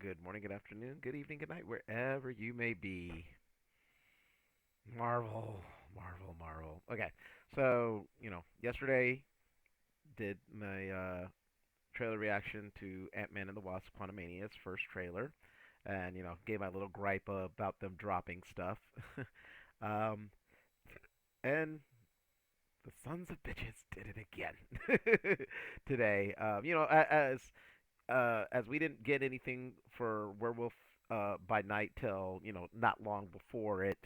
good morning, good afternoon, good evening, good night, wherever you may be. Marvel, Marvel, Marvel. Okay, so yesterday did my trailer reaction to Ant-Man and the Wasp: Quantumania's first trailer, and gave my little gripe about them dropping stuff. um, and the sons of bitches did it again today. As we didn't get anything for Werewolf by Night till not long before it.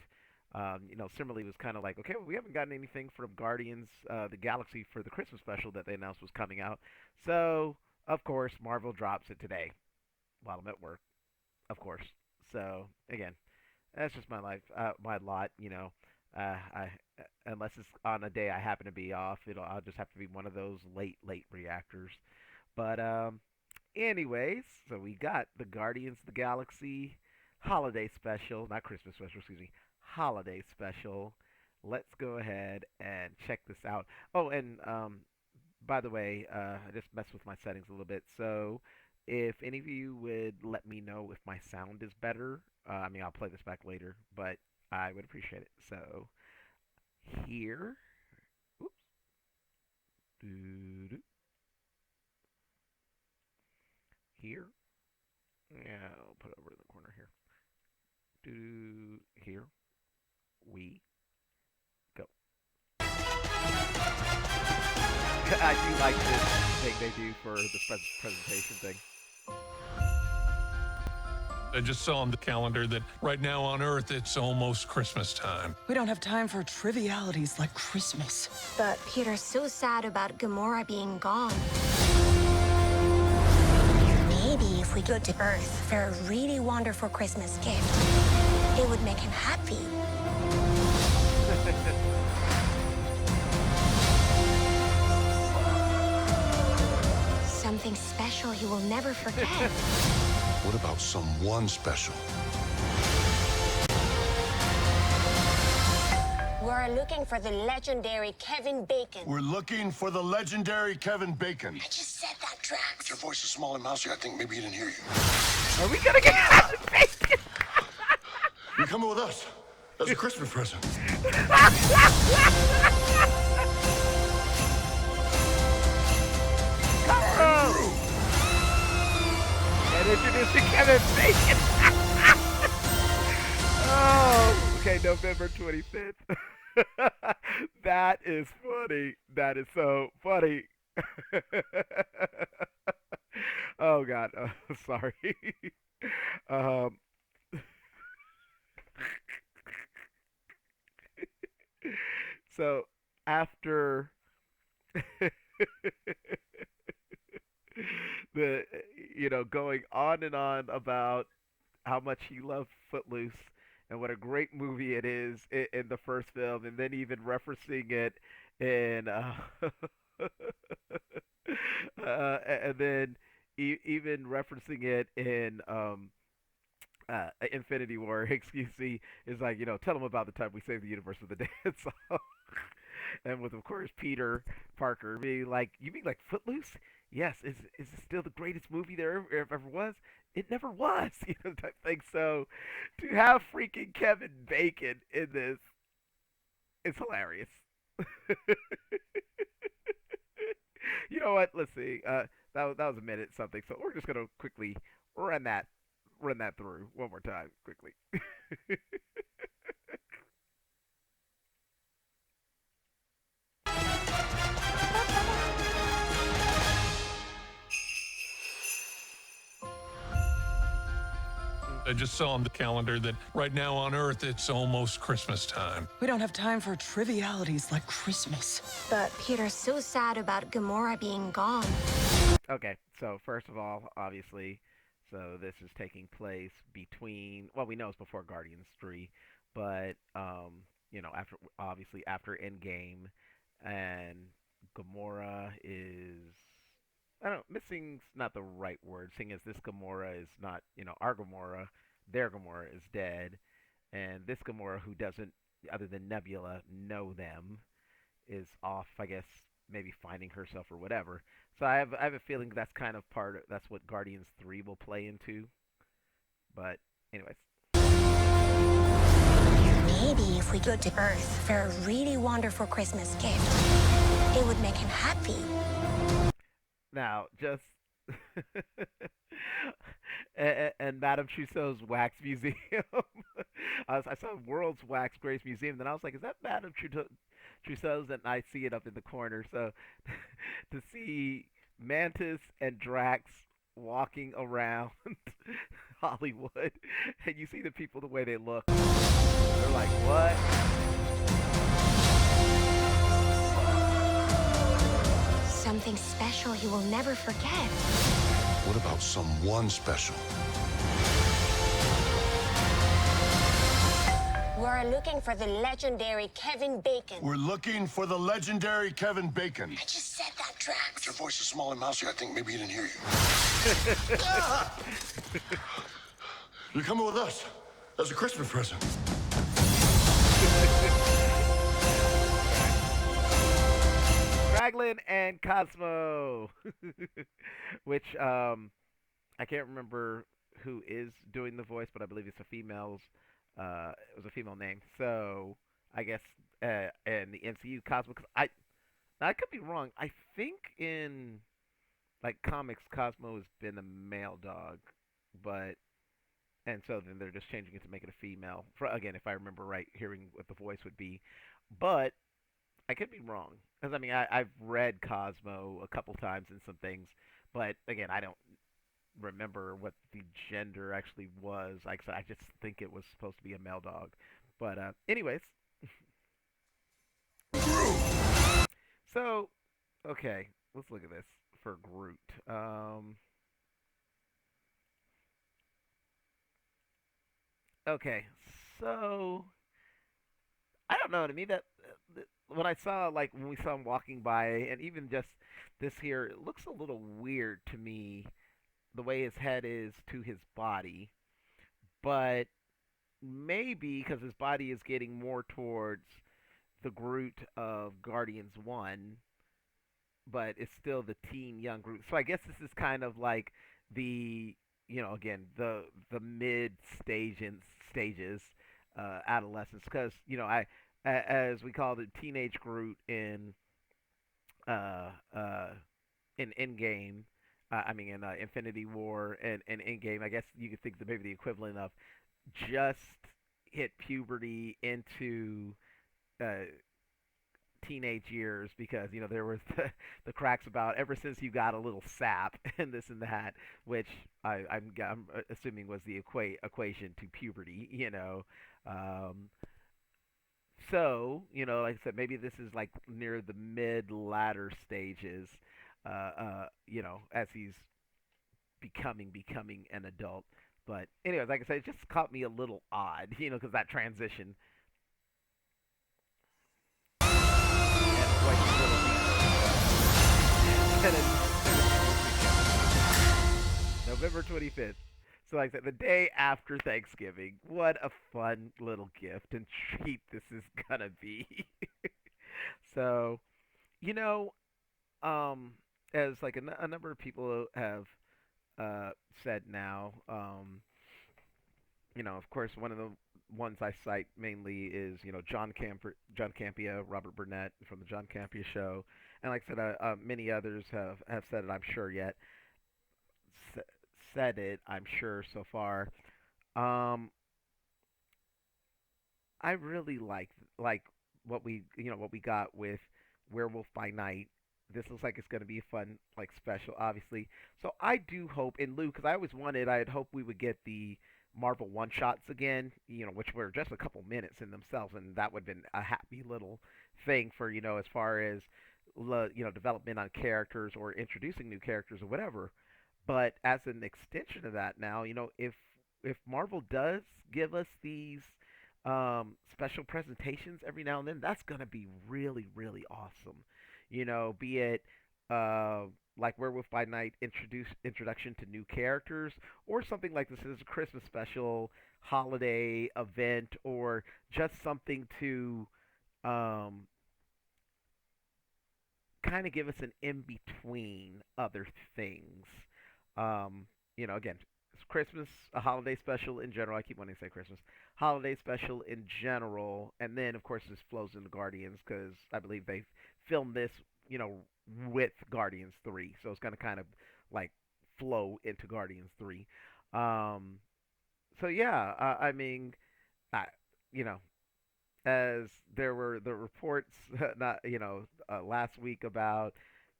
Similarly was kind of like, okay, well, we haven't gotten anything from Guardians the Galaxy for the Christmas special that they announced was coming out. So of course Marvel drops it today while I'm at work. Of course. So again, that's just my life, my lot. I unless it's on a day I happen to be off, I'll just have to be one of those late reactors. But anyways, so we got the Guardians of the Galaxy holiday special, not Christmas special, excuse me, holiday special. Let's go ahead and check this out. Oh, and by the way, I just messed with my settings a little bit. So if any of you would let me know if my sound is better, I mean, I'll play this back later, but I would appreciate it. So here, oops, doo-doo, here, yeah, I'll put it over in the corner here. Here we go. I do like this thing they do for the presentation thing. I just saw on the calendar that right now on Earth it's almost Christmas time. We don't have time for trivialities like Christmas. But Peter's so sad about Gamora being gone. Maybe if we go to Earth for a really wonderful Christmas gift, it would make him happy. Something special he will never forget. What about someone special? We're looking for the legendary Kevin Bacon. We're looking for the legendary Kevin Bacon. I just said that, But Drax. your voice is small and mousy. I think maybe he didn't hear you. Are we gonna get Kevin Bacon? You're coming with us. That's a Christmas present. And introducing Kevin Bacon. Oh, okay, November 25th. That is funny. That is so funny. Oh God, sorry. um, so after the going on and on about how much he loved Footloose and what a great movie it is in the first film, and then even referencing it in and then even referencing it in Infinity War. Excuse me, is like tell them about the time we saved the universe with the dance song. And with of course Peter Parker being like, "You mean like Footloose? Yes. Is it still the greatest movie there ever was? It never was." Type thing. So to have freaking Kevin Bacon in this is hilarious. You know what? Let's see. That was a minute something. So we're just gonna quickly run that run that through one more time quickly. I just saw on the calendar that right now on Earth it's almost Christmas time. We don't have time for trivialities like Christmas. But Peter's so sad about Gamora being gone. Okay, so first of all, obviously, so this is taking place between, well, we know it's before Guardians 3, but after, obviously after Endgame, and Gamora is, I don't, missing's not the right word, seeing as this Gamora is not, our Gamora, their Gamora is dead, and this Gamora who doesn't, other than Nebula, know them, is off, I guess, maybe finding herself or whatever. So I have a feeling that's kind of that's what Guardians 3 will play into. But anyways, Maybe if we go to Earth for a really wonderful Christmas gift, it would make him happy. now just and Madame Tussauds Wax Museum. I saw World's Wax Grace Museum, then I was like, is that Tussauds? And I see it up in the corner. So to see Mantis and Drax walking around Hollywood, and you see the people the way they look, they're like, what? Something special he will never forget. What about someone special? We're looking for the legendary Kevin Bacon. We're looking for the legendary Kevin Bacon. I just said that, But Drax. your voice is small and mousy. I think maybe he didn't hear you. You're coming with us as a Christmas present. Draglin and Cosmo, which I can't remember who is doing the voice, but I believe it's a female's. It was a female name, so I guess in the MCU Cosmo. Cause I could be wrong. I think in like comics, Cosmo has been a male dog, but and so then they're just changing it to make it a female. For again, if I remember right, hearing what the voice would be, but I could be wrong because I mean I've read Cosmo a couple times in some things, but again I don't remember what the gender actually was. Like I said, I just think it was supposed to be a male dog. But anyways, so okay, let's look at this for Groot. Okay, so I don't know. To me, when I saw like when we saw him walking by, and even just this here, it looks a little weird to me the way his head is to his body, but maybe because his body is getting more towards the Groot of Guardians 1, but it's still the teen young Groot. So I guess this is kind of like the again the mid stages adolescence because as we call it teenage Groot uh uh in Endgame. I mean, in Infinity War and Endgame, I guess you could think that maybe the equivalent of just hit puberty into uh, teenage years because there was the cracks about ever since you got a little sap and this and that, which I'm assuming was the equation to puberty. So like I said, maybe this is like near the mid latter stages. As he's becoming an adult. But anyways, like I said, it just caught me a little odd, because that transition and like November 25th. So like I said, the day after Thanksgiving. What a fun little gift and treat this is gonna be. So, you know, um, as like a number of people have uh, said now, of course, one of the ones I cite mainly is John Campia, Robert Burnett from the John Campia Show, and like I said, many others have said it. I'm sure yet s- said it. I'm sure so far. Um, I really like what we got with Werewolf by Night. This looks like it's going to be a fun like special, obviously. So I do hope, and Lou, because I always wanted, I had hoped we would get the Marvel one shots again, which were just a couple minutes in themselves, and that would have been a happy little thing for as far as development on characters or introducing new characters or whatever. But as an extension of that, now if Marvel does give us these special presentations every now and then, that's gonna be really really awesome. Be it uh, like Werewolf by Night introduction to new characters, or something like this is a Christmas special holiday event, or just something to um, kind of give us an in between other things. Um, again, Christmas, a holiday special in general. I keep wanting to say Christmas, holiday special in general, and then of course this flows into Guardians because I believe they filmed this, you know, with Guardians 3, so it's gonna kind of like flow into Guardians 3. Um, so yeah, I mean, I, you know, as there were the reports not last week about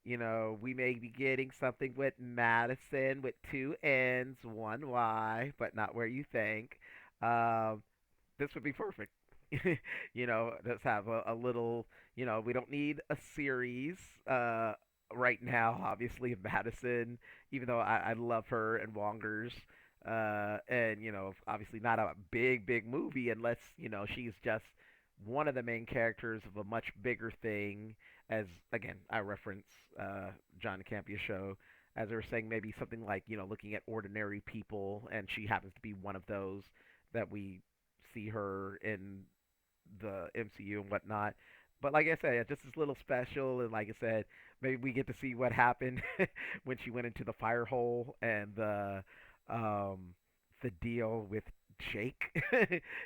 we may be getting something with Madison with two N's, one Y, but not where you think. Um, this would be perfect. Let's have a little. We don't need a series right now, obviously, of Madison, even though I love her and Wongers. And obviously not a big movie unless she's just one of the main characters of a much bigger thing. As again, I reference John Campea show, as they were saying, maybe something like looking at ordinary people, and she happens to be one of those that we see her in the MCU and whatnot. But like I said, yeah, just this little special, and like I said, maybe we get to see what happened when she went into the fire hole and um, the deal with Jake.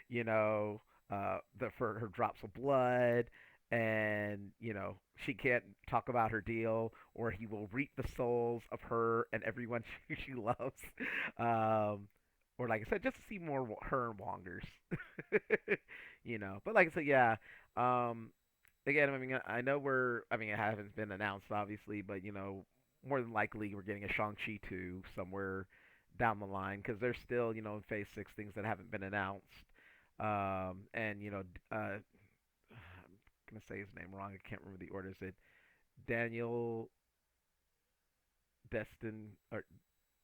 you know, the for her drops of blood, and she can't talk about her deal, or he will reap the souls of her and everyone she loves. Um, or like I said, just to see more her and Wongers. But like I said, yeah. Um, again, I mean, I know it hasn't been announced, obviously, but more than likely we're getting a Shang-Chi 2 somewhere down the line because there's still, in Phase 6 things that haven't been announced. And, I'm going to say his name wrong. I can't remember the order. Is it Daniel Destin or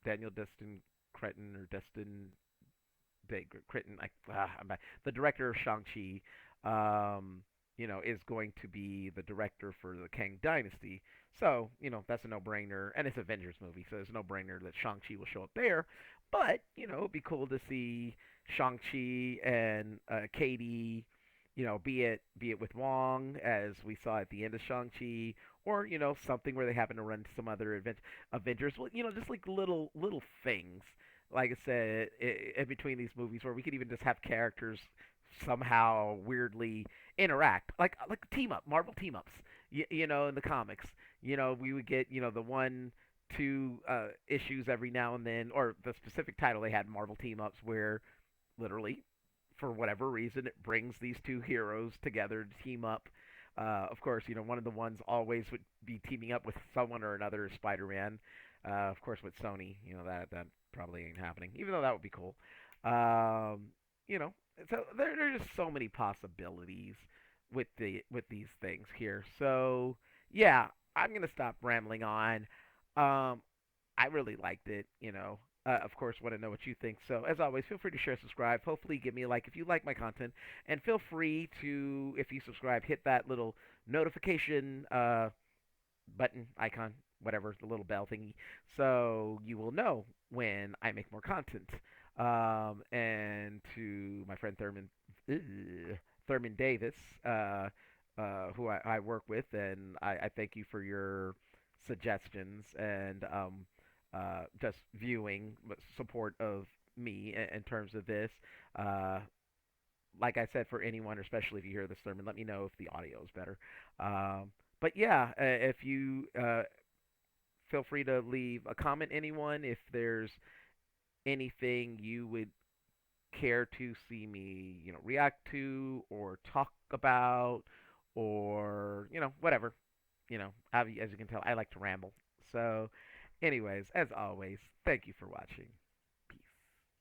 Daniel Destin Cretin or Destin Critton, I'm back. The director of Shang-Chi, is going to be the director for the Kang Dynasty. So, that's a no-brainer. And it's an Avengers movie, so it's a no-brainer that Shang-Chi will show up there. But, it'd be cool to see Shang-Chi and Katie, be it with Wong, as we saw at the end of Shang-Chi, or, something where they happen to run into some other Avengers. Well, just like little things like I said, in between these movies, where we could even just have characters somehow weirdly interact, like team up, Marvel team ups. In the comics, we would get the one, two issues every now and then, or the specific title they had, Marvel team ups, where literally, for whatever reason, it brings these two heroes together to team up. Of course, one of the ones always would be teaming up with someone or another, Spider-Man. Of course, with Sony, that probably ain't happening, even though that would be cool. Um, you know, so there's just so many possibilities with these things here. So yeah, I'm gonna stop rambling on. Um, I really liked it. Of course, want to know what you think. So as always, feel free to share, subscribe. Hopefully, give me a like if you like my content, and feel free to, if you subscribe, hit that little notification button icon, whatever, the little bell thingy, so you will know when I make more content. And to my friend Thurman Davis, who I work with, and I thank you for your suggestions and just viewing support of me in terms of this. Uh, like I said, for anyone, or especially if you hear this sermon, let me know if the audio is better. But yeah, if you feel free to leave a comment, anyone, if there's anything you would care to see me, react to or talk about, or whatever. As you can tell, I like to ramble. So, anyways, as always, thank you for watching.